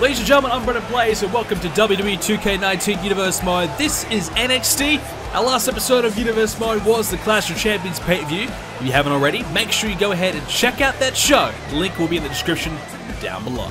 Ladies and gentlemen, I'm BrendenPlayz and welcome to WWE 2k19 Universe Mode. This is NXT. Our last episode of Universe Mode was the Clash of Champions pay-per-view. If you haven't already, make sure you go ahead and check out that show. The link will be in the description down below.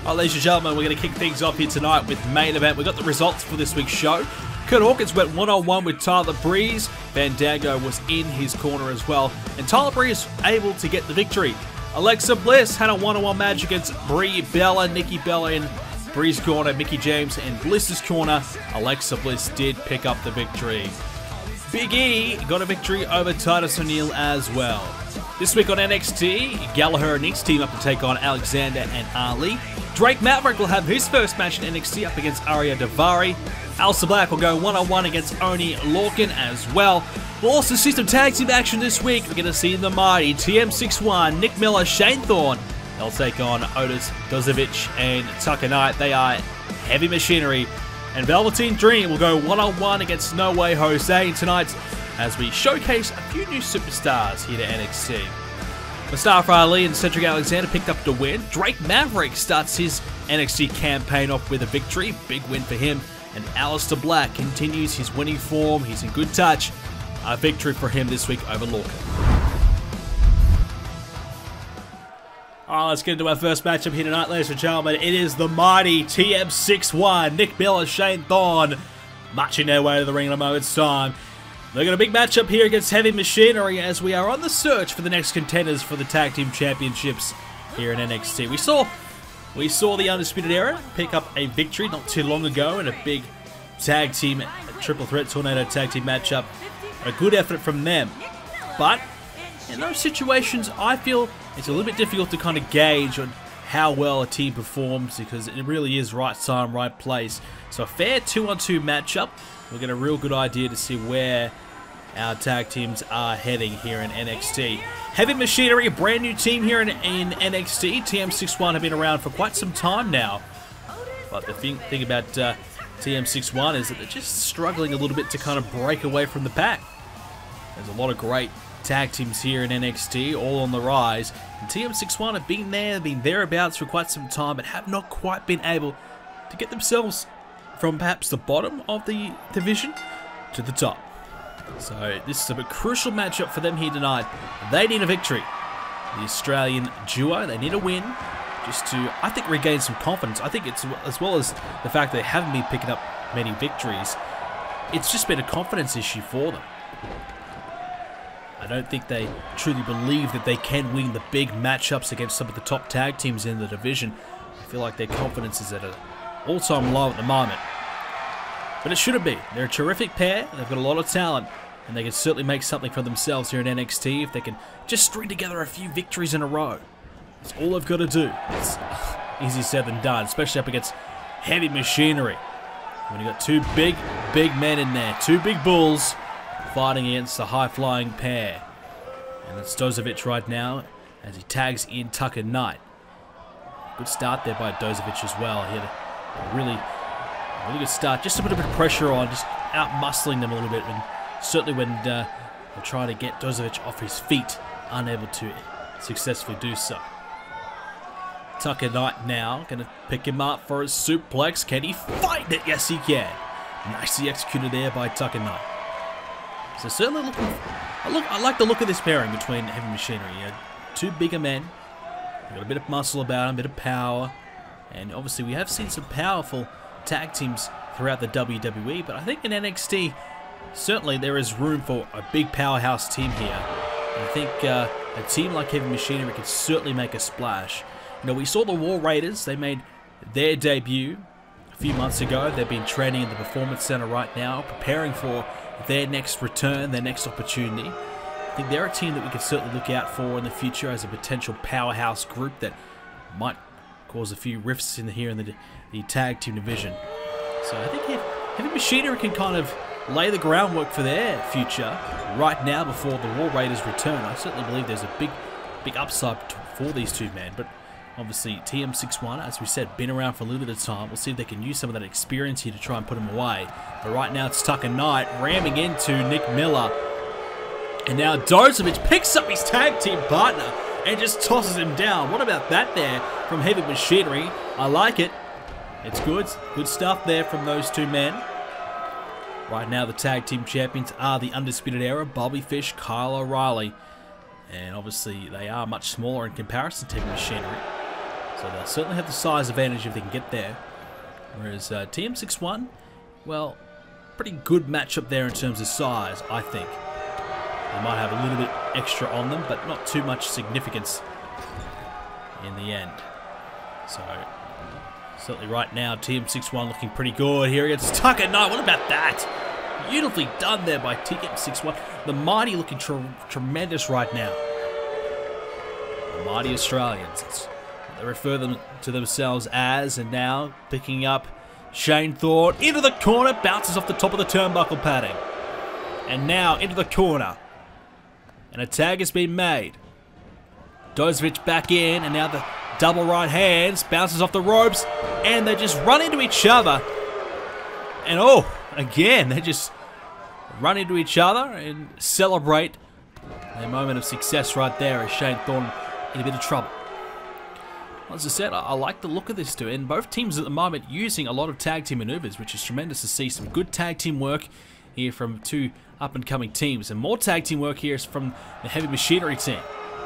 Alright, ladies and gentlemen, we're going to kick things off here tonight with main event. We've got the results for this week's show. Kurt Hawkins went one-on-one with Tyler Breeze. Fandango was in his corner as well, and Tyler Breeze able to get the victory. Alexa Bliss had a one-on-one match against Brie Bella, Nikki Bella in Brie's corner, Mickie James in Bliss's corner. Alexa Bliss did pick up the victory. Big E got a victory over Titus O'Neil as well. This week on NXT, Gallagher and Nix team up to take on Alexander and Ali. Drake Maverick will have his first match in NXT up against Arya Daivari. Aleister Black will go one-on-one against Oni Lorcan as well. We'll also see some tag team action this week. We're going to see the mighty TM61, Nick Miller, Shane Thorne. They'll take on Otis Dozovic and Tucker Knight. They are heavy machinery. And Velveteen Dream will go one-on-one against No Way Jose tonight as we showcase a few new superstars here to NXT. Mustafa Ali and Cedric Alexander picked up the win. Drake Maverick starts his NXT campaign off with a victory. Big win for him. And Aleister Black continues his winning form. He's in good touch. A victory for him this week over Lorcan. Alright, let's get into our first matchup here tonight, ladies and gentlemen. It is the mighty TM61, Nick Miller, Shane Thorne, marching their way to the ring in a moment's time. They've got a big matchup here against Heavy Machinery as we are on the search for the next contenders for the Tag Team Championships here in NXT. We saw the Undisputed Era pick up a victory not too long ago in a big tag team, triple threat tornado tag team matchup. A good effort from them. But in those situations, I feel it's a little bit difficult to kind of gauge on how well a team performs because it really is right time, right place. So a fair 2-on-2 matchup. We'll get a real good idea to see where our tag teams are heading here in NXT. Heavy Machinery, a brand new team here in NXT. TM61 have been around for quite some time now. But the thing about TM61 is that they're just struggling a little bit to kind of break away from the pack. There's a lot of great tag teams here in NXT, all on the rise. And TM61 have been there, been thereabouts for quite some time, but have not quite been able to get themselves from perhaps the bottom of the division to the top. So this is a crucial matchup for them here tonight. They need a victory. The Australian duo, they need a win just to, I think, regain some confidence. I think it's, as well as the fact they haven't been picking up many victories, it's just been a confidence issue for them. I don't think they truly believe that they can win the big matchups against some of the top tag teams in the division. I feel like their confidence is at an all-time low at the moment. But it shouldn't be. They're a terrific pair. They've got a lot of talent. And they can certainly make something for themselves here in NXT if they can just string together a few victories in a row. That's all they've got to do. It's easier said than done, especially up against Heavy Machinery. When you've got two big men in there, two big bulls fighting against the high-flying pair. And that's Dozovic right now as he tags in Tucker Knight. Good start there by Dozovic as well. He had a really good start. Just to put a bit of pressure on, just out-muscling them a little bit. And certainly when they're trying to get Dozovic off his feet, unable to successfully do so. Tucker Knight now going to pick him up for a suplex. Can he fight it? Yes, he can. Nicely executed there by Tucker Knight. So certainly I like the look of this pairing between Heavy Machinery. You know, two bigger men. They've got a bit of muscle about them, a bit of power. And obviously we have seen some powerful tag teams throughout the WWE, but I think in NXT, certainly there is room for a big powerhouse team here. And I think a team like Heavy Machinery can certainly make a splash. You know, we saw the War Raiders. They made their debut a few months ago. They've been training in the Performance Center right now, preparing for their next return, their next opportunity. I think they're a team that we can certainly look out for in the future as a potential powerhouse group that might cause a few rifts in the tag team division. So I think Heavy Machinery can kind of lay the groundwork for their future right now before the War Raiders return. I certainly believe there's a big upside for these two men, but obviously TM61, as we said, been around for a little bit of time. We'll see if they can use some of that experience here to try and put them away. But right now it's Tucker Knight ramming into Nick Miller. And now Dozovic picks up his tag team partner. and just tosses him down. What about that there from Heavy Machinery? I like it. It's good. Good stuff there from those two men. Right now, the tag team champions are the Undisputed Era, Bobby Fish, Kyle O'Reilly. And obviously, they are much smaller in comparison to Heavy Machinery. So they'll certainly have the size advantage if they can get there. Whereas TM61, well, pretty good matchup there in terms of size, I think. They might have a little bit extra on them, but not too much significance in the end. So, certainly right now, TM61 looking pretty good. Here against Tucker Knight. What about that? Beautifully done there by TM61. The Mighty looking tremendous right now. The Mighty Australians. It's what they refer them to themselves as. And now picking up Shane Thorne into the corner. Bounces off the top of the turnbuckle padding. And now into the corner. And a tag has been made. Dozovic back in. And now the double right hands. Bounces off the ropes. And they just run into each other. And oh, again, they just run into each other and celebrate a moment of success right there as Shane Thorne in a bit of trouble. Well, as I said, I like the look of this too, and both teams at the moment using a lot of tag team maneuvers, which is tremendous to see. Some good tag team work here from two up-and-coming teams, and more tag team work here is from the Heavy Machinery team.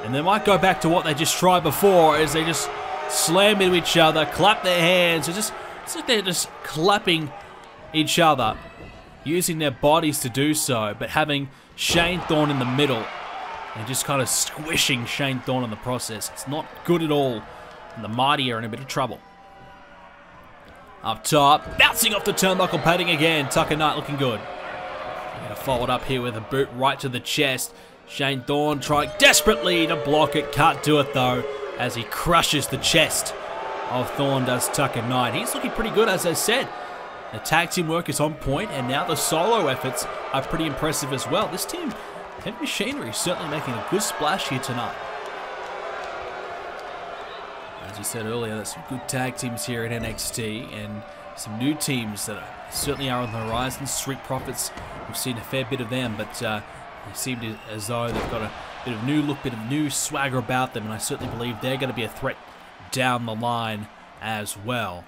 And they might go back to what they just tried before, as they just slam into each other, clap their hands. It's like they're just clapping each other, using their bodies to do so, but having Shane Thorne in the middle and just kind of squishing Shane Thorne in the process. It's not good at all, and the Mighty are in a bit of trouble. Up top, bouncing off the turnbuckle padding again. Tucker Knight looking good. Gonna follow it up here with a boot right to the chest. Shane Thorne trying desperately to block it. Can't do it though, as he crushes the chest of Thorne, does Tucker Knight. He's looking pretty good, as I said. The tag team work is on point, and now the solo efforts are pretty impressive as well. This team, Heavy Machinery, is certainly making a good splash here tonight. As you said earlier, there's some good tag teams here at NXT, and some new teams that certainly are on the horizon. Street Profits, we've seen a fair bit of them, but they seem as though they've got a bit of new look, bit of new swagger about them, and I certainly believe they're going to be a threat down the line as well.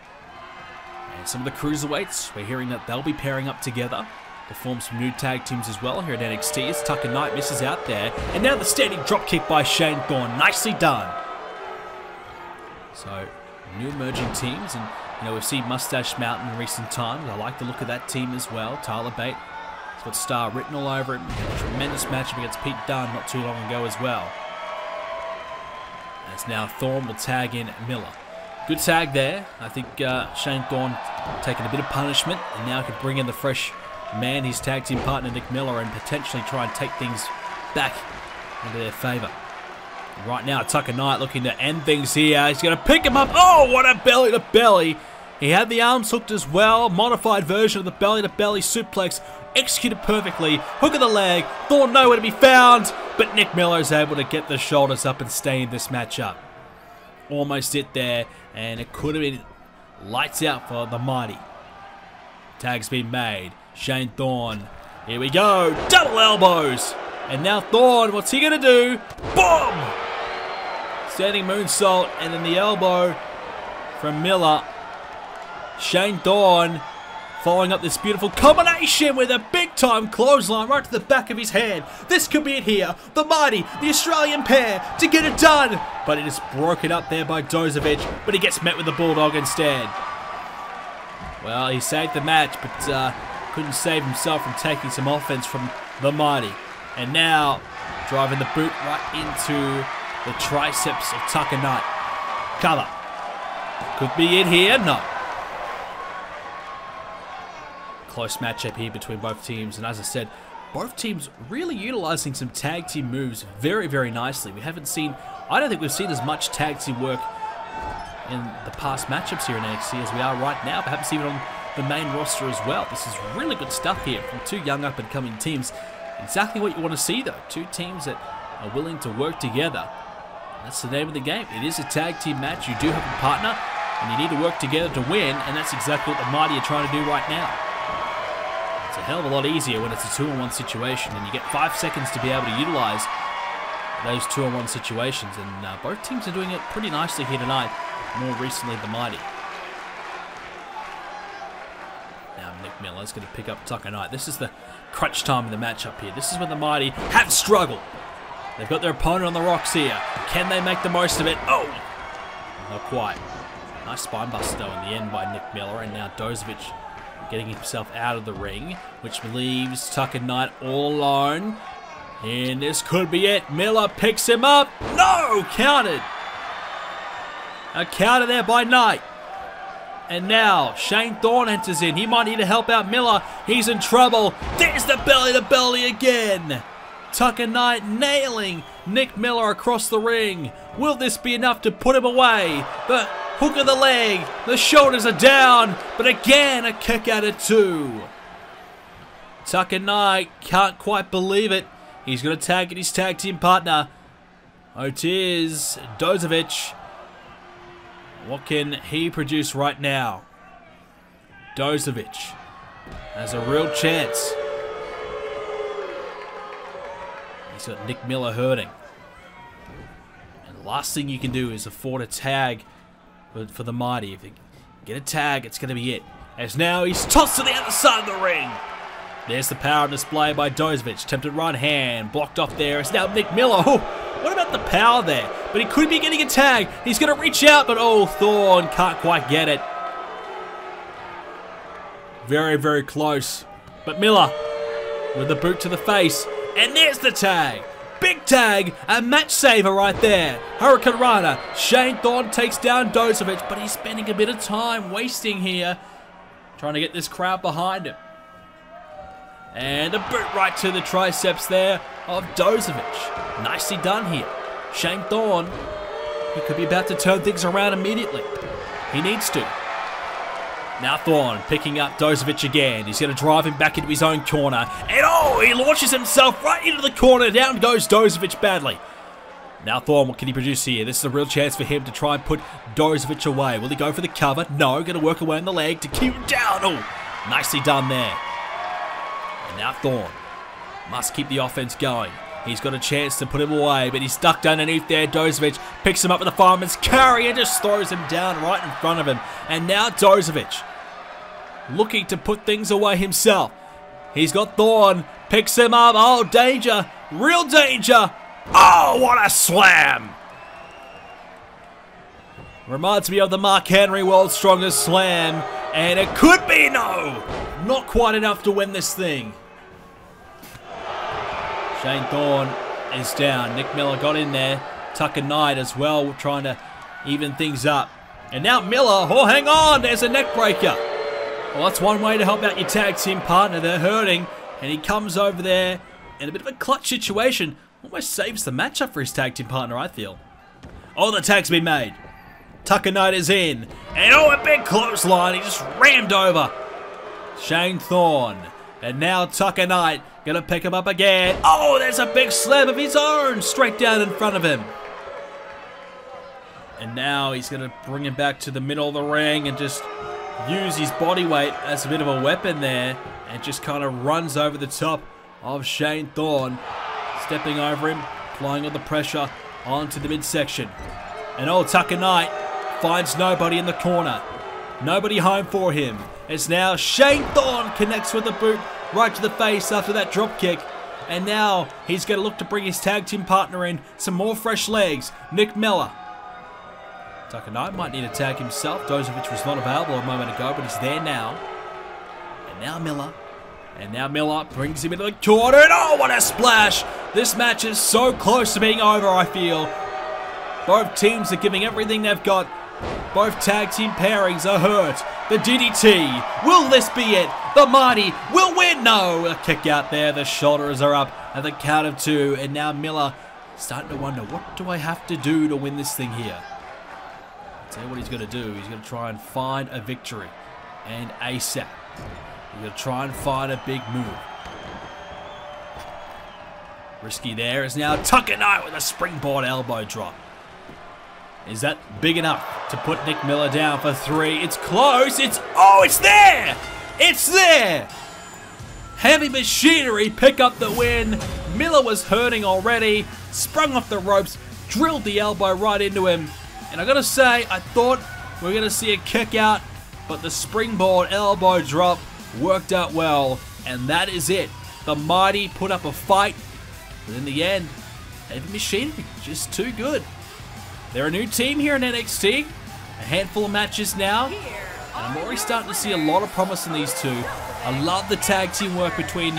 And some of the cruiserweights, we're hearing that they'll be pairing up together to form some new tag teams as well here at NXT. As Tucker Knight misses out there. And now the standing drop kick by Shane Thorne. Nicely done. So, new emerging teams. And, you know, we've seen Mustache Mountain in recent times. I like the look of that team as well. Tyler Bate. He's got Star written all over it. He had a tremendous matchup against Pete Dunne not too long ago as well. As now Thorne will tag in Miller. Good tag there. I think Shane Thorne taking a bit of punishment, and now could bring in the fresh man, his tag team partner Nick Miller, and potentially try and take things back into their favour. Right now, Tucker Knight looking to end things here. He's going to pick him up. Oh, what a belly to belly. He had the arms hooked as well. Modified version of the belly to belly suplex. Executed perfectly. Hook of the leg. Thorne nowhere to be found. But Nick Miller is able to get the shoulders up and stay in this matchup. Almost it there, and it could have been lights out for the Mighty. Tag's been made. Shane Thorne. Here we go. Double elbows. And now Thorne, what's he going to do? Boom! Standing moonsault, and then the elbow from Miller. Shane Thorne following up this beautiful combination with a big-time clothesline right to the back of his head. This could be it here. The Mighty, the Australian pair, to get it done. But it is broken up there by Dozovic, but he gets met with the Bulldog instead. Well, he saved the match, but couldn't save himself from taking some offense from the Mighty. And now, driving the boot right into the triceps of Tucker Knight. Cover. Could be it here. No. Close matchup here between both teams, and as I said, both teams really utilizing some tag team moves very, very nicely. We haven't seen, I don't think we've seen as much tag team work in the past matchups here in NXT as we are right now, perhaps even on the main roster as well. This is really good stuff here from two young up-and-coming teams. Exactly what you want to see though, two teams that are willing to work together. That's the name of the game. It is a tag team match. You do have a partner, and you need to work together to win, and that's exactly what the Mighty are trying to do right now. It's a hell of a lot easier when it's a 2-on-1 situation and you get 5 seconds to be able to utilize those 2-on-1 situations, and both teams are doing it pretty nicely here tonight. More recently, the Mighty. Now Nick Miller's going to pick up Tucker Knight. This is the crunch time of the matchup here. This is when the Mighty have struggled. They've got their opponent on the rocks here. Can they make the most of it? Oh! Not quite. Nice spine buster though in the end by Nick Miller, and now Dozovic getting himself out of the ring, which leaves Tucker Knight all alone. And this could be it. Miller picks him up. No! Counted. A counter there by Knight. And now Shane Thorne enters in. He might need to help out Miller. He's in trouble. There's the belly to belly again. Tucker Knight nailing Nick Miller across the ring. Will this be enough to put him away? The hook of the leg. The shoulders are down. But again, a kick out of 2. Tucker Knight can't quite believe it. He's going to tag his tag team partner. Oh, it is Dozovic. What can he produce right now? Dozovic has a real chance. He's got Nick Miller hurting. And the last thing you can do is afford a tag for the Mighty. If they get a tag, it's going to be it. As now he's tossed to the other side of the ring. There's the power display by Dozovic. Tempted right hand. Blocked off there. It's now Nick Miller. Oh, what about the power there? But he could be getting a tag. He's going to reach out, but oh, Thorne can't quite get it. Very, very close. But Miller with the boot to the face. And there's the tag. Big tag. A match saver right there. Hurricane Rana. Shane Thorne takes down Dozovic, but he's spending a bit of time wasting here. Trying to get this crowd behind him. And a boot right to the triceps there of Dozovic. Nicely done here. Shane Thorne, he could be about to turn things around immediately. He needs to. Now Thorne picking up Dozovic again. He's going to drive him back into his own corner. And oh, he launches himself right into the corner. Down goes Dozovic badly. Now Thorne, what can he produce here? This is a real chance for him to try and put Dozovic away. Will he go for the cover? No, going to work away on the leg to keep him down. Oh, nicely done there. And now Thorne must keep the offense going. He's got a chance to put him away, but he's ducked underneath there. Dozovic picks him up with a fireman's carry and just throws him down right in front of him. And now Dozovic looking to put things away himself. He's got Thorne, picks him up. Oh, danger. Real danger. Oh, what a slam. Reminds me of the Mark Henry World's Strongest Slam. And it could be, no. Not quite enough to win this thing. Shane Thorne is down. Nick Miller got in there. Tucker Knight as well, trying to even things up. And now Miller, oh, hang on, there's a neck breaker. Well, that's one way to help out your tag team partner. They're hurting. And he comes over there in a bit of a clutch situation. Almost saves the matchup for his tag team partner, I feel. Oh, the tag's been made. Tucker Knight is in. And oh, a big clothesline. He just rammed over Shane Thorne. And now Tucker Knight gonna pick him up again. Oh, there's a big slam of his own straight down in front of him. And now he's gonna bring him back to the middle of the ring and just use his body weight as a bit of a weapon there. And just kind of runs over the top of Shane Thorne. Stepping over him, applying all the pressure onto the midsection. And oh, Tucker Knight finds nobody in the corner. Nobody home for him. It's now Shane Thorne connects with a boot right to the face after that drop kick. And now he's going to look to bring his tag team partner in. Some more fresh legs. Nick Miller. Tucker Knight might need a tag himself. Dozovic was not available a moment ago, but he's there now. And now Miller. And now Miller brings him into the corner. And oh, what a splash. This match is so close to being over, I feel. Both teams are giving everything they've got. Both tag team pairings are hurt. The DDT. Will this be it? The Mighty will win. No. A kick out there. The shoulders are up at the count of 2. And now Miller starting to wonder, what do I have to do to win this thing here? I'll tell you what he's going to do. He's going to try and find a victory. And ASAP. He's going to try and find a big move. Risky there is now Tucker Knight with a springboard elbow drop. Is that big enough to put Nick Miller down for 3? It's close. It's there. It's there. Heavy Machinery pick up the win. Miller was hurting already. sprung off the ropes, drilled the elbow right into him. And I gotta say, I thought we were gonna see a kick out, but the springboard elbow drop worked out well, and that is it. The Mighty put up a fight, but in the end, Heavy Machinery just too good. They're a new team here in NXT, a handful of matches now, and I'm already starting to see a lot of promise in these two. I love the tag team work between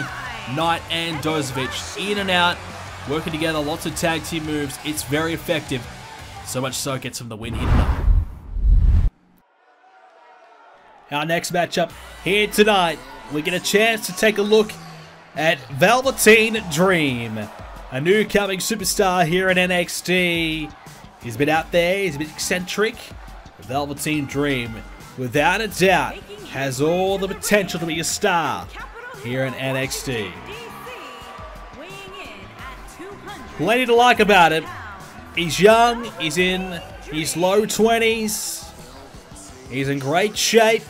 Knight and Dozovic, in and out, working together, lots of tag team moves. It's very effective, so much so it gets them the win here tonight. Our next matchup here tonight, we get a chance to take a look at Velveteen Dream, a new coming superstar here in NXT. He's been out there, he's a bit eccentric. Velveteen Dream, without a doubt, has all the potential to be a star here in NXT. Plenty to like about him. He's young, he's in his low 20s. He's in great shape.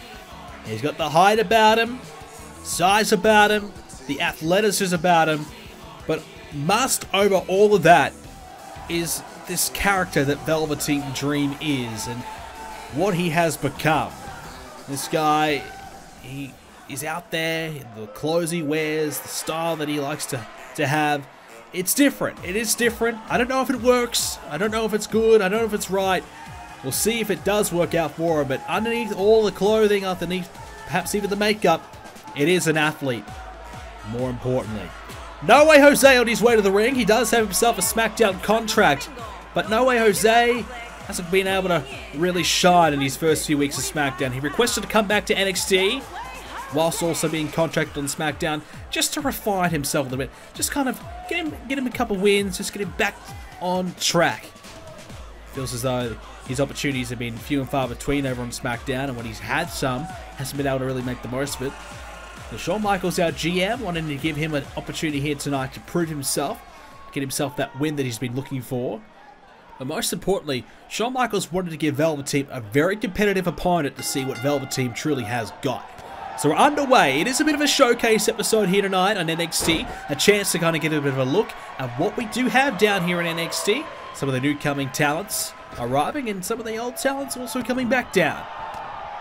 He's got the height about him, size about him, the athleticism about him. But must over all of that is this character that Velveteen Dream is and what he has become. This guy, he is out there, the clothes he wears, the style that he likes to have. It's different. It is different. I don't know if it works. I don't know if it's good. I don't know if it's right. We'll see if it does work out for him, but underneath all the clothing, underneath perhaps even the makeup, it is an athlete, more importantly. No Way Jose on his way to the ring. He does have himself a Smackdown contract, but No Way Jose hasn't been able to really shine in his first few weeks of Smackdown. He requested to come back to NXT, whilst also being contracted on Smackdown, just to refine himself a little bit. Just kind of get him a couple wins, just get him back on track. Feels as though his opportunities have been few and far between over on Smackdown, and when he's had some, hasn't been able to really make the most of it. So Shawn Michaels, our GM, wanted to give him an opportunity here tonight to prove himself, get himself that win that he's been looking for. But most importantly, Shawn Michaels wanted to give Velveteen a very competitive opponent to see what Velveteen truly has got. So we're underway. It is a bit of a showcase episode here tonight on NXT, a chance to kind of get a bit of a look at what we do have down here in NXT. Some of the new coming talents arriving and some of the old talents also coming back down.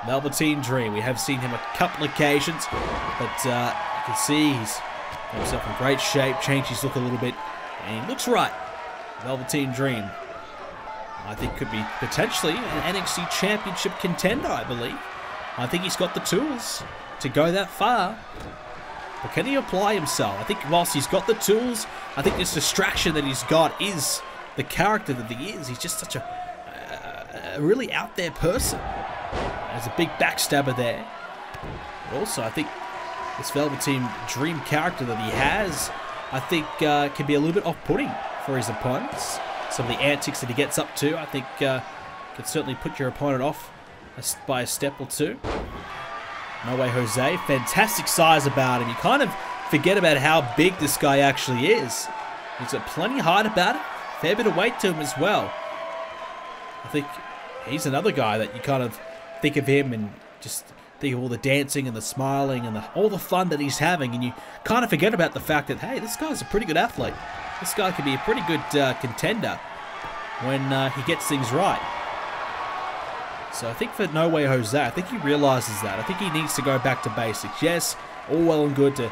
Velveteen Dream, we have seen him a couple occasions, but you can see he's got himself in great shape, changed his look a little bit, and he looks right. Velveteen Dream, I think could be potentially an NXT Championship contender, I believe. I think he's got the tools to go that far. But can he apply himself? I think whilst he's got the tools, I think this distraction that he's got is the character that he is. He's just such a really out there person. There's a big backstabber there. But also, I think this Velveteen Dream character that he has, I think can be a little bit off-putting for his opponents. Some of the antics that he gets up to, I think can certainly put your opponent off by a step or two. No Way Jose, fantastic size about him. You kind of forget about how big this guy actually is. He's got plenty of height about him, fair bit of weight to him as well. I think he's another guy that you kind of think of him and just think of all the dancing and the smiling and all the fun that he's having, and you kind of forget about the fact that, hey, this guy's a pretty good athlete. This guy could be a pretty good contender when he gets things right. So I think for No Way Jose, I think he realizes that. I think he needs to go back to basics. Yes, all well and good to,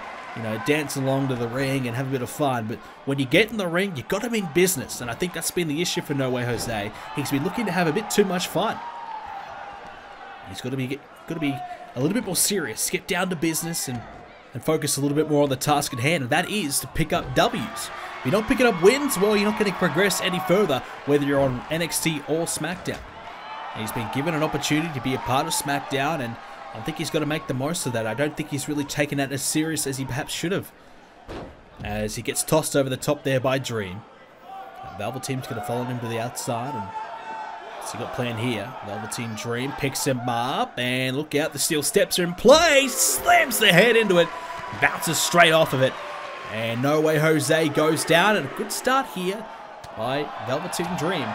dance along to the ring and have a bit of fun, but when you get in the ring, you got to mean business, and I think that's been the issue for No Way Jose. He's been looking to have a bit too much fun. He's got to be a little bit more serious, get down to business, and focus a little bit more on the task at hand, and that is to pick up W's. If you're not picking up wins, well, you're not going to progress any further, whether you're on NXT or Smackdown. And he's been given an opportunity to be a part of Smackdown, and I think he's got to make the most of that. I don't think he's really taken that as serious as he perhaps should have, as he gets tossed over the top there by Dream. Velveteen's going to follow him to the outside, and so got plan here. Velveteen Dream picks him up, and look out, the steel steps are in place, slams the head into it, bounces straight off of it, and No Way Jose goes down, and a good start here by Velveteen Dream.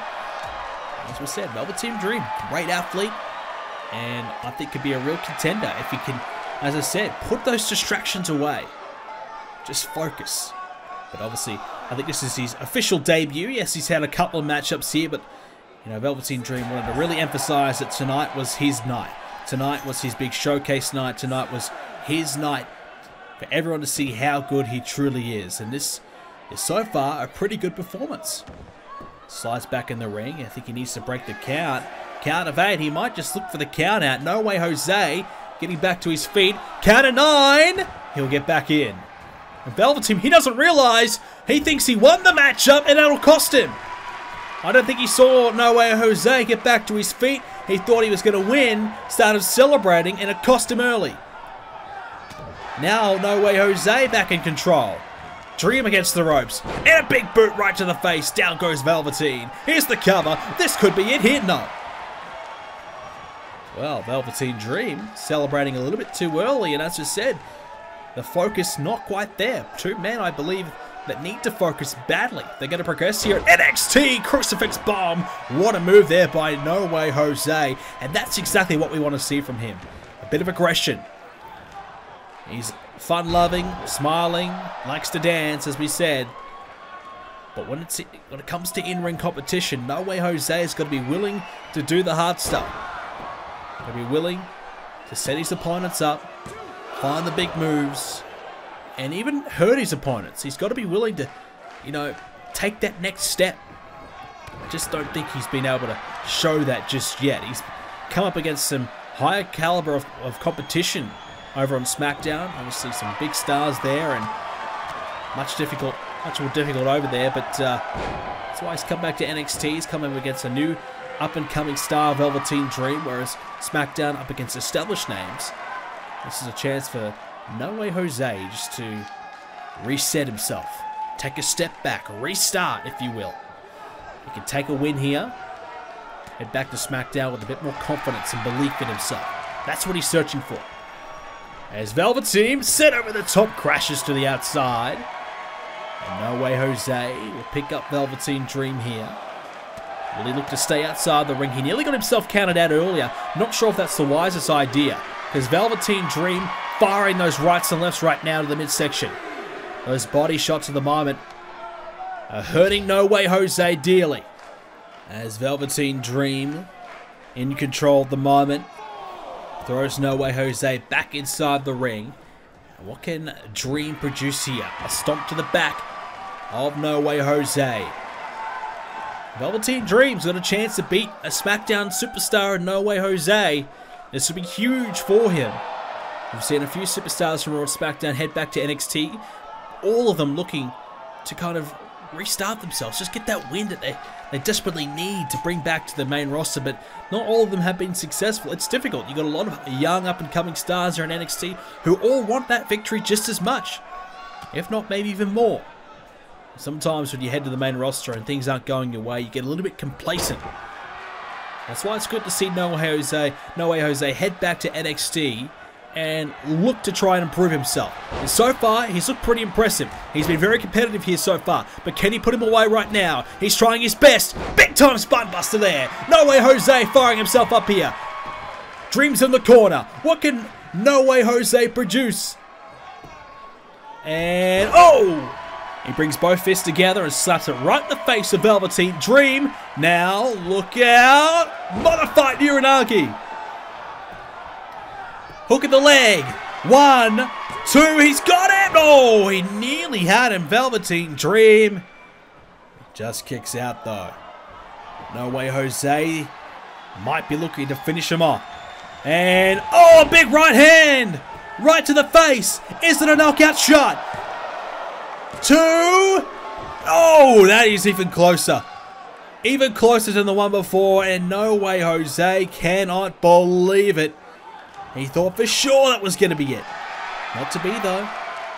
As we said, Velveteen Dream, great athlete, and I think could be a real contender if he can, as I said, put those distractions away. Just focus. But obviously, I think this is his official debut. Yes, he's had a couple of matchups here, but you know, Velveteen Dream wanted to really emphasize that tonight was his night. Tonight was his big showcase night. Tonight was his night for everyone to see how good he truly is. And this is so far a pretty good performance. Slides back in the ring. I think he needs to break the count. Count of 8. He might just look for the count out. No Way Jose getting back to his feet. Count of 9. He'll get back in. And Velveteen, he doesn't realize, he thinks he won the matchup and that'll cost him. I don't think he saw No Way Jose get back to his feet. He thought he was going to win, started celebrating, and it cost him early. Now No Way Jose back in control. Dream against the ropes. And a big boot right to the face. Down goes Velveteen. Here's the cover. This could be it here. No. Well, Velveteen Dream celebrating a little bit too early, and as I said, the focus not quite there. Two men, I believe, that need to focus badly. They're going to progress here at NXT. Crucifix Bomb. What a move there by No Way Jose. And that's exactly what we want to see from him. A bit of aggression. He's fun-loving, smiling, likes to dance, as we said. But when it comes to in-ring competition, No Way Jose has got to be willing to do the hard stuff. Got to be willing to set his opponents up, find the big moves, and even hurt his opponents. He's got to be willing to, you know, take that next step. I just don't think he's been able to show that just yet. He's come up against some higher caliber of competition over on Smackdown. Obviously some big stars there and much more difficult over there, but that's why he's come back to NXT. He's coming up against a new up-and-coming star, Velveteen Dream, whereas Smackdown up against established names. This is a chance for No Way Jose just to reset himself. Take a step back, restart, if you will. He can take a win here. Head back to Smackdown with a bit more confidence and belief in himself. That's what he's searching for. As Velveteen, set over the top, crashes to the outside. And No Way Jose will pick up Velveteen Dream here. Will he look to stay outside the ring? He nearly got himself counted out earlier. Not sure if that's the wisest idea, because Velveteen Dream firing those rights and lefts right now to the midsection. Those body shots at the moment are hurting No Way Jose dearly. As Velveteen Dream in control at the moment, throws No Way Jose back inside the ring. And what can Dream produce here? A stomp to the back of No Way Jose. Velveteen Dream's got a chance to beat a Smackdown superstar in No Way Jose. This would be huge for him. We've seen a few superstars from Raw and Smackdown head back to NXT. All of them looking to kind of restart themselves. Just get that win that they desperately need to bring back to the main roster. But not all of them have been successful. It's difficult. You've got a lot of young up-and-coming stars here in NXT who all want that victory just as much. If not, maybe even more. Sometimes when you head to the main roster and things aren't going your way, you get a little bit complacent. That's why it's good to see No Way Jose head back to NXT and look to try and improve himself. And so far, he's looked pretty impressive. He's been very competitive here so far, but can he put him away right now? He's trying his best. Big time spine buster there. No Way Jose firing himself up here. Dream's in the corner. What can No Way Jose produce? And oh! He brings both fists together and slaps it right in the face of Velveteen Dream. Now, look out! Modified Uranagi. Hook at the leg. 1, 2, he's got it! Oh, he nearly had him, Velveteen Dream. Just kicks out though. No Way Jose might be looking to finish him off. And, oh, a big right hand! Right to the face. Is it a knockout shot? 2. Oh, that is even closer. Even closer than the one before, and No Way Jose cannot believe it. He thought for sure that was going to be it. Not to be, though.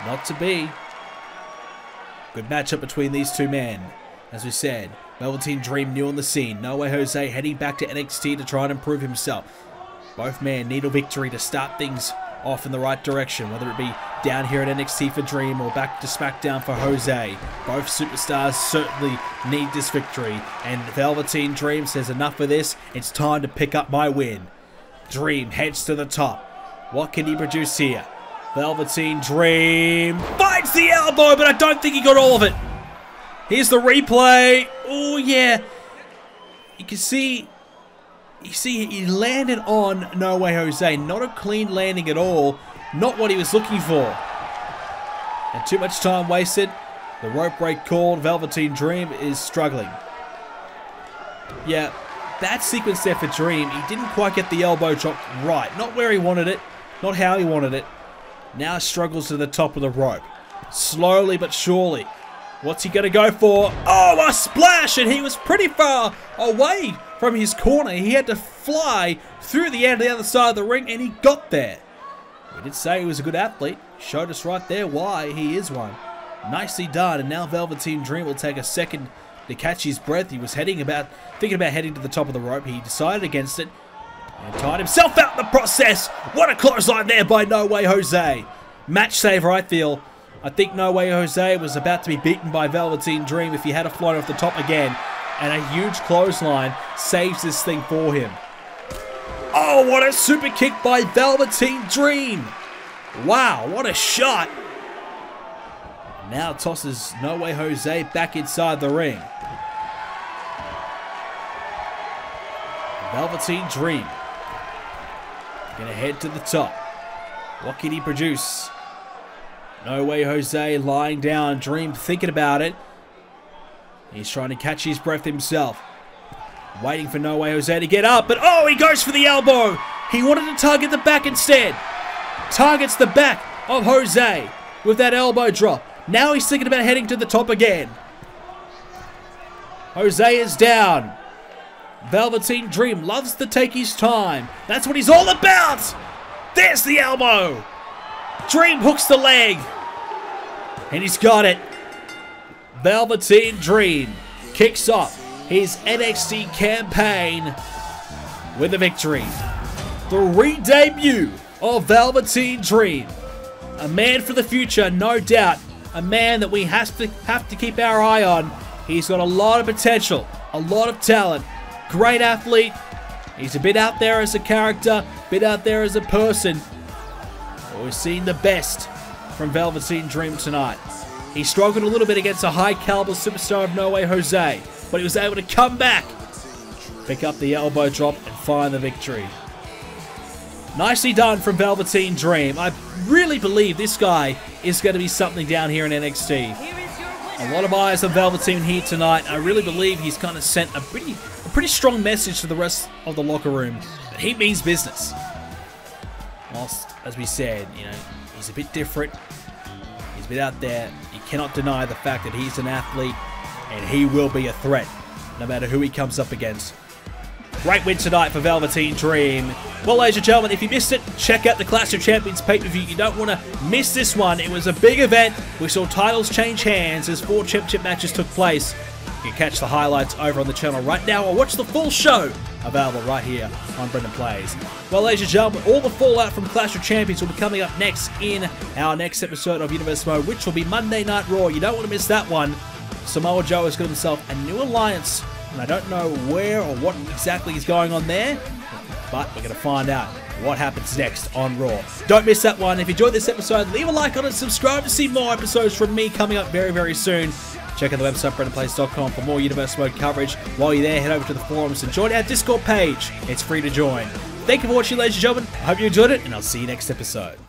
Not to be. Good matchup between these two men. As we said, Velveteen Dream new on the scene. No Way Jose heading back to NXT to try and improve himself. Both men need a victory to start things off in the right direction, whether it be down here at NXT for Dream or back to Smackdown for Jose. Both superstars certainly need this victory, and Velveteen Dream says enough of this, it's time to pick up my win. Dream heads to the top. What can he produce here? Velveteen Dream finds the elbow, but I don't think he got all of it. Here's the replay. Oh, yeah. You can see... You see, he landed on No Way Jose. Not a clean landing at all. Not what he was looking for. And too much time wasted. The rope break called. Velveteen Dream is struggling. Yeah, bad sequence there for Dream. He didn't quite get the elbow drop right. Not where he wanted it. Not how he wanted it. Now struggles to the top of the rope. Slowly but surely. What's he going to go for? Oh, a splash! And he was pretty far away from his corner. He had to fly through the end of the other side of the ring, and he got there. We did say he was a good athlete. Showed us right there why he is one. Nicely done. And now Velveteen Dream will take a second to catch his breath. He was thinking about heading to the top of the rope. He decided against it and tied himself out in the process. What a clothesline there by No Way Jose. Match saver, I feel. I think No Way Jose was about to be beaten by Velveteen Dream if he had a float off the top again. And a huge clothesline saves this thing for him. Oh, what a super kick by Velveteen Dream. Wow, what a shot. Now tosses No Way Jose back inside the ring. Velveteen Dream gonna head to the top. What can he produce? No Way Jose lying down, Dream thinking about it. He's trying to catch his breath himself. Waiting for No Way Jose to get up, but oh, he goes for the elbow. He wanted to target the back instead. Targets the back of Jose with that elbow drop. Now he's thinking about heading to the top again. Jose is down. Velveteen Dream loves to take his time. That's what he's all about. There's the elbow. Dream hooks the leg. And he's got it. Velveteen Dream kicks off his NXT campaign with a victory. The re-debut of Velveteen Dream. A man for the future, no doubt. A man that we have to keep our eye on. He's got a lot of potential, a lot of talent. Great athlete. He's a bit out there as a character, a bit out there as a person. But we've seen the best from Velveteen Dream tonight. He struggled a little bit against a high-caliber superstar of No Way Jose, but he was able to come back, pick up the elbow drop, and find the victory. Nicely done from Velveteen Dream. I really believe this guy is going to be something down here in NXT. A lot of eyes on Velveteen here tonight. I really believe he's kind of sent a pretty strong message to the rest of the locker room that he means business. Whilst, as we said, you know, he's a bit different. He's a bit out there. You cannot deny the fact that he's an athlete and he will be a threat no matter who he comes up against. Great win tonight for Velveteen Dream. Well, ladies and gentlemen, if you missed it, check out the Clash of Champions pay-per-view. You don't want to miss this one. It was a big event. We saw titles change hands as 4 championship matches took place. You can catch the highlights over on the channel right now or watch the full show available right here on BrendenPlayz. Well, ladies and gentlemen, all the fallout from Clash of Champions will be coming up next in our next episode of Universe Mode, which will be Monday Night Raw. You don't want to miss that one. Samoa Joe has got himself a new alliance, and I don't know where or what exactly is going on there, but we're going to find out what happens next on Raw. Don't miss that one. If you enjoyed this episode, leave a like on it, subscribe to see more episodes from me coming up very, very soon. Check out the website, BrendenPlayz.com, for more Universe Mode coverage. While you're there, head over to the forums and join our Discord page. It's free to join. Thank you for watching, ladies and gentlemen. I hope you enjoyed it, and I'll see you next episode.